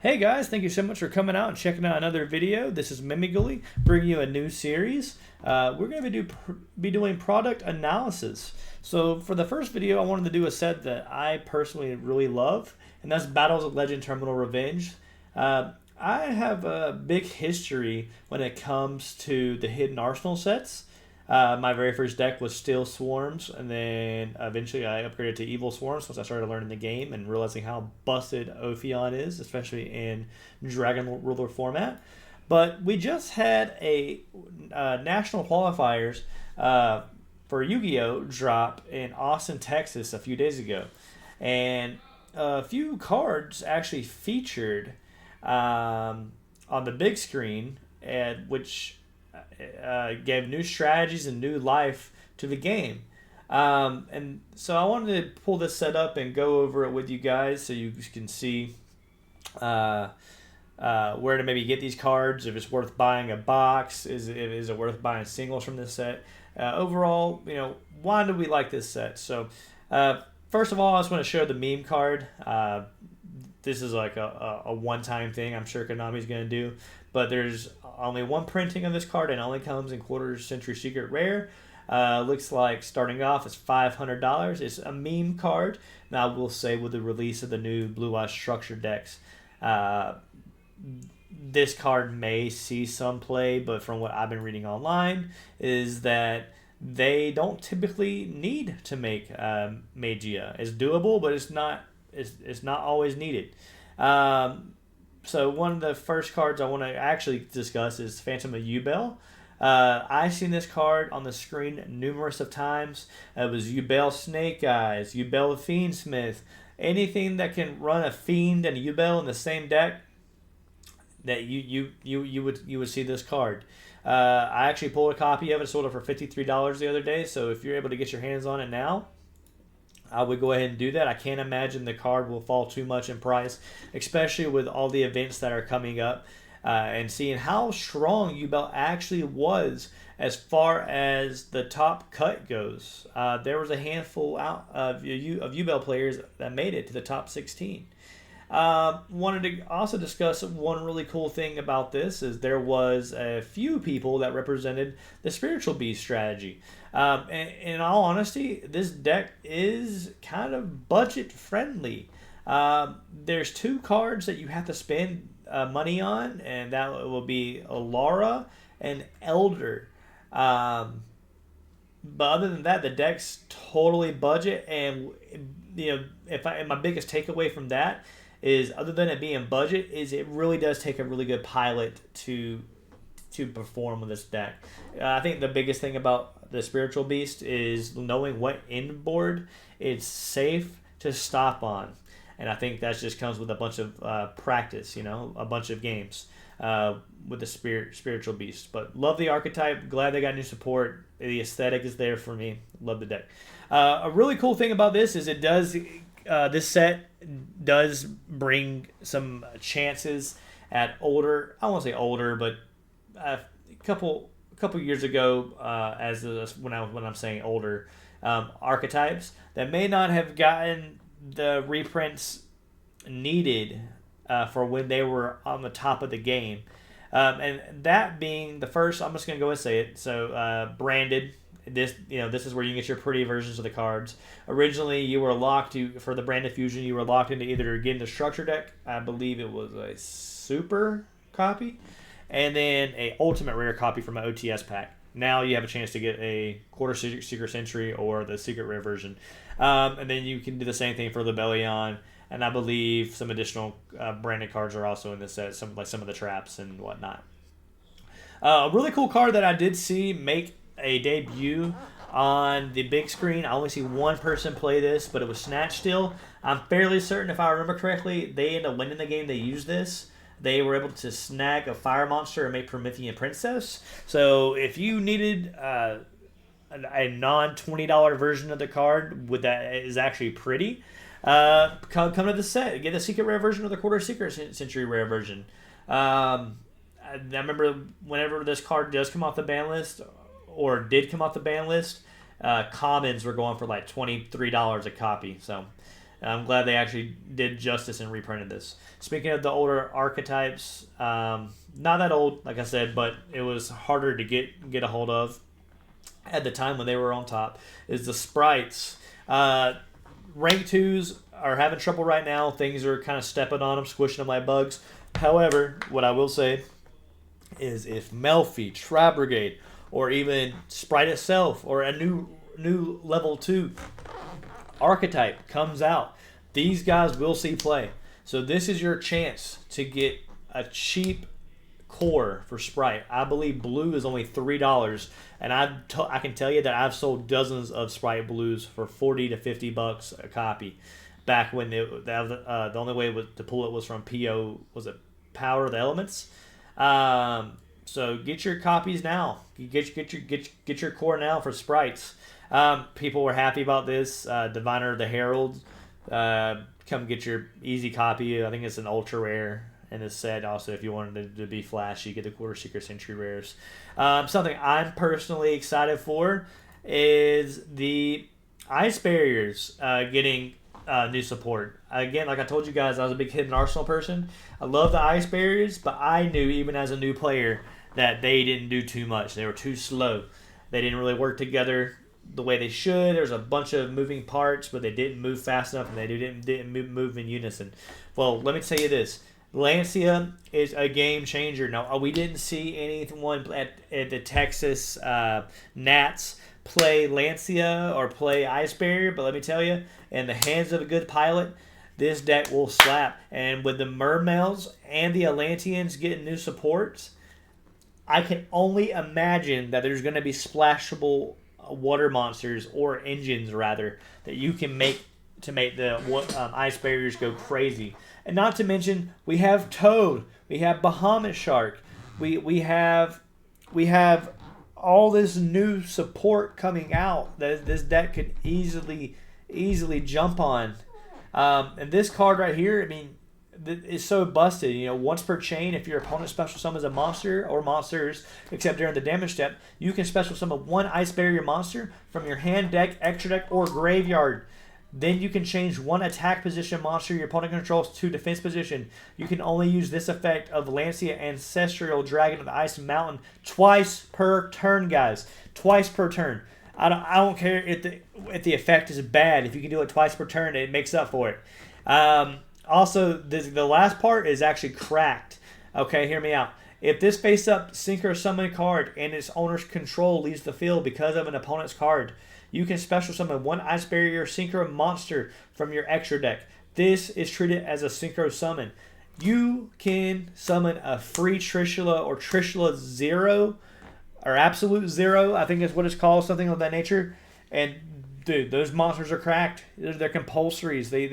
Hey guys, thank you so much for coming out and checking out another video. This is Mimigully bringing you a new series. We're going to be doing product analysis. So for the first video, I wanted to do a set that I personally really love, and that's Battles of Legend Terminal Revenge. I have a big history when it comes to the Hidden Arsenal sets. My very first deck was Steel Swarms, and then eventually I upgraded to Evil Swarms once I started learning the game and realizing how busted Ophion is, especially in Dragon Ruler format. But we just had a national qualifiers for Yu-Gi-Oh! Drop in Austin, Texas a few days ago. And a few cards actually featured on the big screen, which gave new strategies and new life to the game. And so I wanted to pull this set up and go over it with you guys so you can see where to maybe get these cards, if it's worth buying a box, is it worth buying singles from this set. Overall, why do we like this set? So first of all, I just want to show the meme card. This is like a one-time thing I'm sure Konami's going to do. But there's only one printing of this card, and it only comes in quarter century secret rare. Looks like starting off is $500. It's a meme card. Now I will say with the release of the new Blue Eye Structure decks, this card may see some play, but from what I've been reading online is that they don't typically need to make Magia. It's doable, but it's not always needed. So one of the first cards I want to actually discuss is Phantom of Yubel. I've seen this card on the screen numerous of times. It was Yubel Snake Eyes, Yubel Fiendsmith, anything that can run a Fiend and a Yubel in the same deck. That you would see this card. I actually pulled a copy of it, sold it for $53 the other day. So if you're able to get your hands on it now, I would go ahead and do that. I can't imagine the card will fall too much in price, especially with all the events that are coming up, and seeing how strong Yubel actually was as far as the top cut goes. There was a handful of Yubel players that made it to the top 16. Wanted to also discuss one really cool thing about this is there was a few people that represented the Spiritual Beast strategy. And in all honesty, this deck is kind of budget friendly. There's two cards that you have to spend money on, and that will be Alara and Elder. But other than that, the deck's totally budget, and my biggest takeaway from that is, other than it being budget, is it really does take a really good pilot to perform with this deck. I think the biggest thing about the Spiritual Beast is knowing what inboard it's safe to stop on. And I think that just comes with a bunch of practice, a bunch of games with the Spiritual Beast. But love the archetype. Glad they got new support. The aesthetic is there for me. Love the deck. A really cool thing about this is this set does bring some chances at older, I won't say older, but a couple years ago, when I'm saying older, archetypes that may not have gotten the reprints needed for when they were on the top of the game, and that being the first. I'm just gonna go and say it. So branded. This is where you get your pretty versions of the cards. Originally, you were locked for the Branded Fusion. You were locked into either getting the structure deck. I believe it was a super copy, and then a ultimate rare copy from an OTS pack. Now you have a chance to get a quarter secret century or the secret rare version, and then you can do the same thing for Lebellion. And I believe some additional branded cards are also in this set, some of the traps and whatnot. A really cool card that I did see make a debut on the big screen. I only see one person play this, but it was Snatch Steal. I'm fairly certain, if I remember correctly, they ended up winning the game. They used this. They were able to snag a fire monster and make Promethean Princess. So if you needed a non-$20 version of the card that is actually pretty, come to the set. Get the secret rare version or the quarter secret century rare version. I remember whenever this card does come off the ban list, or did come off the ban list, commons were going for like $23 a copy. So And I'm glad they actually did justice and reprinted this. Speaking of the older archetypes, not that old, like I said, but it was harder to get a hold of at the time when they were on top. Is the sprites. Rank twos are having trouble right now. Things are kind of stepping on them, squishing them like bugs. However, what I will say is if Melfi, Tri Brigade, or even Sprite itself, or a new level 2 archetype comes out, these guys will see play. So this is your chance to get a cheap core for Sprite. I believe blue is only $3, and I can tell you that I've sold dozens of Sprite blues for $40 to $50 a copy. Back when the only way to pull it was from PO, was it Power of the Elements? So get your copies now. Get your core now for Sprites. People were happy about this. Diviner the Herald, come get your easy copy. I think it's an ultra rare in this set. Also, if you wanted it to be flashy, get the Quarter Secret Century rares. Something I'm personally excited for is the Ice Barriers getting new support. Again, like I told you guys, I was a big Hidden Arsenal person. I love the Ice Barriers, but I knew even as a new player that they didn't do too much. They were too slow. They didn't really work together the way they should. There's a bunch of moving parts, but they didn't move fast enough, and they didn't move in unison. Well, let me tell you this. Lancia is a game changer. Now, we didn't see anyone at the Texas Nats play Lancia or play Ice Barrier, but let me tell you, in the hands of a good pilot, this deck will slap. And with the Mermails and the Atlanteans getting new supports, I can only imagine that there's going to be splashable water monsters, or engines rather, that you can make to make the Ice Barriers go crazy. And not to mention, we have Toad, we have Bahamut Shark, we have all this new support coming out that this deck could easily jump on. And this card right here, I mean, is so busted. You know, once per chain, if your opponent special summons a monster or monsters, except during the damage step, you can special summon one Ice Barrier monster from your hand, deck, extra deck, or graveyard. Then you can change one attack position monster your opponent controls to defense position. You can only use this effect of Lancia Ancestral Dragon of the Ice Mountain twice per turn, guys. Twice per turn. I don't care if the effect is bad. If you can do it twice per turn, it makes up for it. Also, the last part is actually cracked. Okay, hear me out. If this face-up Synchro Summon card and its owner's control leaves the field because of an opponent's card, you can special summon one Ice Barrier Synchro monster from your extra deck. This is treated as a Synchro Summon. You can summon a free Trishula or Trishula Zero, or Absolute Zero, I think is what it's called, something of that nature. And dude, those monsters are cracked. They're compulsories. They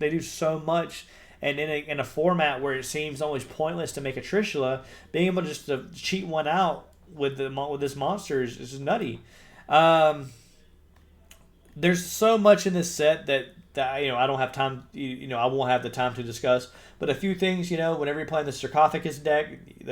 do so much, and in a format where it seems almost pointless to make a Trishula, being able to just to cheat one out with this monster is just nutty. There's so much in this set that I don't have time. I won't have the time to discuss. But a few things, whenever you're playing the Sarcophagus deck, you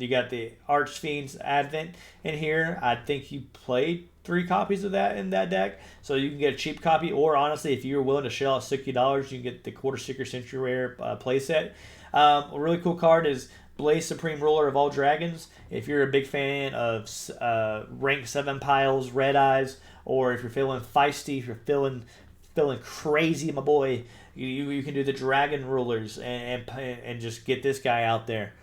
got the Archfiend's Advent in here. I think you played 3 copies of that in that deck, so you can get a cheap copy. Or honestly, if you're willing to shell out $60, you can get the Quarter Secret Century Rare playset. A really cool card is Blaze Supreme Ruler of all Dragons. If you're a big fan of rank 7 piles, Red Eyes, or if you're feeling feisty, if you're feeling crazy, my boy, you can do the Dragon Rulers and just get this guy out there.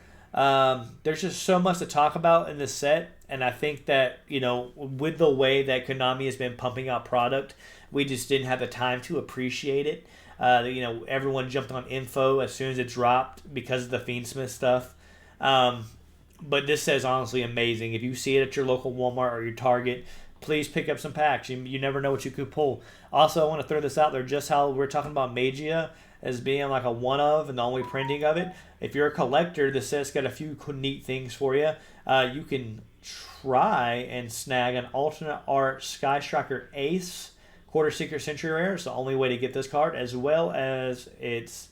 There's just so much to talk about in this set, and I think that with the way that Konami has been pumping out product, we just didn't have the time to appreciate it. Everyone jumped on info as soon as it dropped because of the Fiendsmith stuff. But this set is honestly amazing. If you see it at your local Walmart or your Target, please pick up some packs. You never know what you could pull. Also, I want to throw this out there, just how we're talking about Magia as being like a one of and the only printing of it. If you're a collector, this set's got a few neat things for you. You can try and snag an alternate art Sky Striker Ace Quarter Secret Century Rare. It's the only way to get this card, as well as its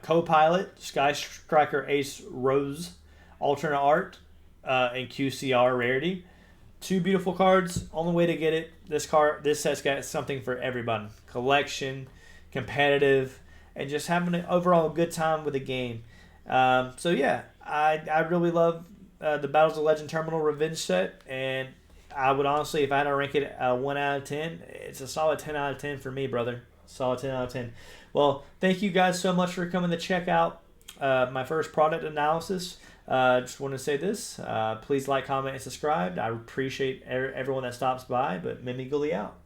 co-pilot Sky Striker Ace Rose alternate art in QCR rarity. two beautiful cards. Only way to get it. This set's got something for everybody. Collection, competitive, and just having an overall good time with the game. So yeah, I really love the Battles of Legend Terminal Revenge set, and I would honestly, if I had to rank it 1 out of 10, it's a solid 10 out of 10 for me, brother. Solid 10 out of 10. Well, thank you guys so much for coming to check out my first product analysis. Just want to say this. Please like, comment, and subscribe. I appreciate everyone that stops by, but Mimi Gully out.